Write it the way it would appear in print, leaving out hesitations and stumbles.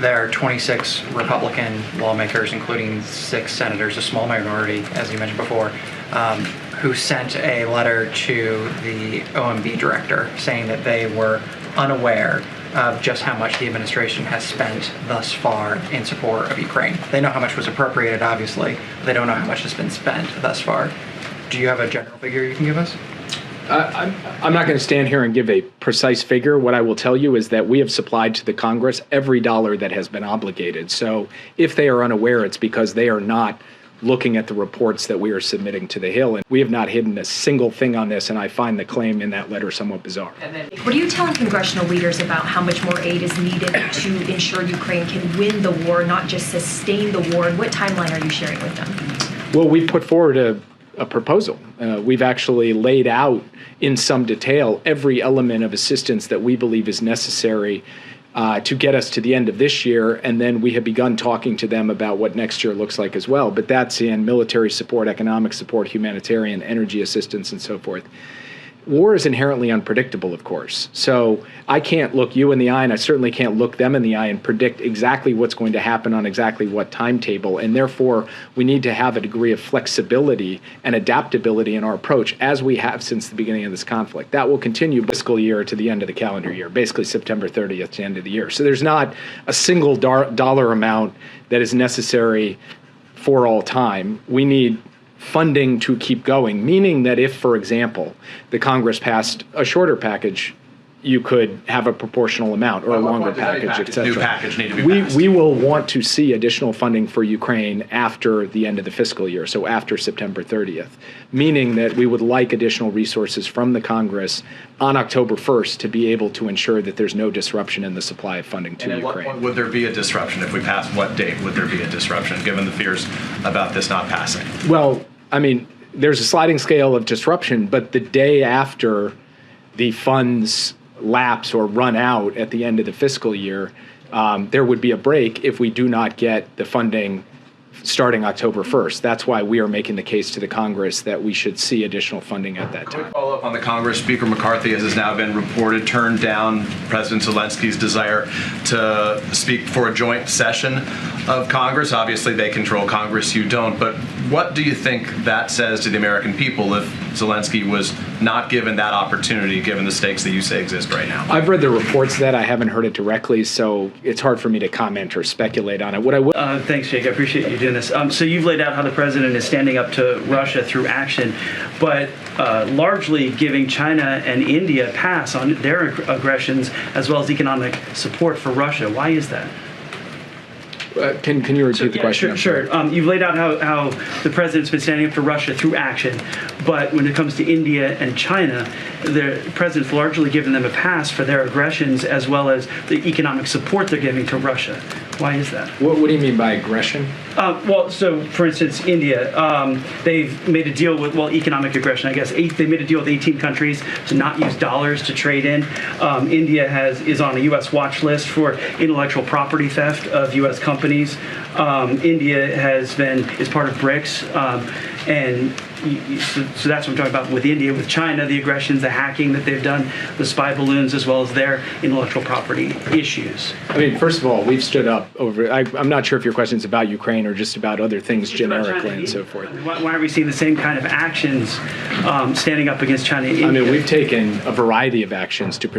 there are 26 Republican lawmakers, including 6 senators, a small minority, as you mentioned before, who sent a letter to the OMB director saying that they were unaware of just how much the administration has spent thus far in support of Ukraine. They know how much was appropriated, obviously, but they don't know how much has been spent thus far. Do you have a general figure you can give us? I'm not going to stand here and give a precise figure. What I will tell you is that we have supplied to the Congress every dollar that has been obligated. So if they are unaware, it's because they are not looking at the reports that we are submitting to the Hill. And we have not hidden a single thing on this, and I find the claim in that letter somewhat bizarre. What are you telling congressional leaders about how much more aid is needed to ensure Ukraine can win the war, not just sustain the war? And what timeline are you sharing with them? Well, we've put forward a proposal. We've actually laid out in some detail every element of assistance that we believe is necessary to get us to the end of this year, and then we have begun talking to them about what next year looks like as well. But that's in military support, economic support, humanitarian, energy assistance, and so forth. War is inherently unpredictable, of course. So I can't look you in the eye, and I certainly can't look them in the eye and predict exactly what's going to happen on exactly what timetable. And therefore, we need to have a degree of flexibility and adaptability in our approach, as we have since the beginning of this conflict. That will continue fiscal year to the end of the calendar year, basically September 30th to the end of the year. So there's not a single dollar amount that is necessary for all time. We need funding to keep going, meaning that if, for example, the Congress passed a shorter package, you could have a proportional amount or a longer package, et cetera. New package need to be passed. We will want to see additional funding for Ukraine after the end of the fiscal year, so after September 30th, meaning that we would like additional resources from the Congress on October 1st to be able to ensure that there's no disruption in the supply of funding to Ukraine. What point would there be a disruption? If we pass, what date would there be a disruption, given the fears about this not passing? Well, I mean, there's a sliding scale of disruption, but the day after the funds lapse or run out at the end of the fiscal year, there would be a break if we do not get the funding starting October 1st. That's why we are making the case to the Congress that we should see additional funding at that time. Quick follow-up on the Congress. Speaker McCarthy, as has now been reported, turned down President Zelensky's desire to speak for a joint session of Congress. Obviously, they control Congress, you don't. But what do you think that says to the American people if Zelensky was not given that opportunity, given the stakes that you say exist right now? I've read the reports of that. I haven't heard it directly, so it's hard for me to comment or speculate on it. What I will Thanks, Jake. I appreciate you doing this. So you've laid out how the president is standing up to Russia through action, but largely giving China and India a pass on their aggressions as well as economic support for Russia. Why is that? Can you repeat the question? Sure. You've laid out how the president's been standing up for Russia through action, but when it comes to India and China, the president's largely given them a pass for their aggressions as well as the economic support they're giving to Russia. Why is that? What do you mean by aggression? Well, so for instance, India, they've made a deal with, economic aggression, I guess. They made a deal with 18 countries to not use dollars to trade in. India is on a U.S. watch list for intellectual property theft of U.S. companies. India is part of BRICS, and so that's what I'm talking about with India. With China, the aggressions, the hacking that they've done, the spy balloons, as well as their intellectual property issues. I mean, first of all, we've stood up over. I'm not sure if your question is about Ukraine or just about other things generically and so forth. Why aren't we seeing the same kind of actions standing up against China and India? I mean, we've taken a variety of actions to protect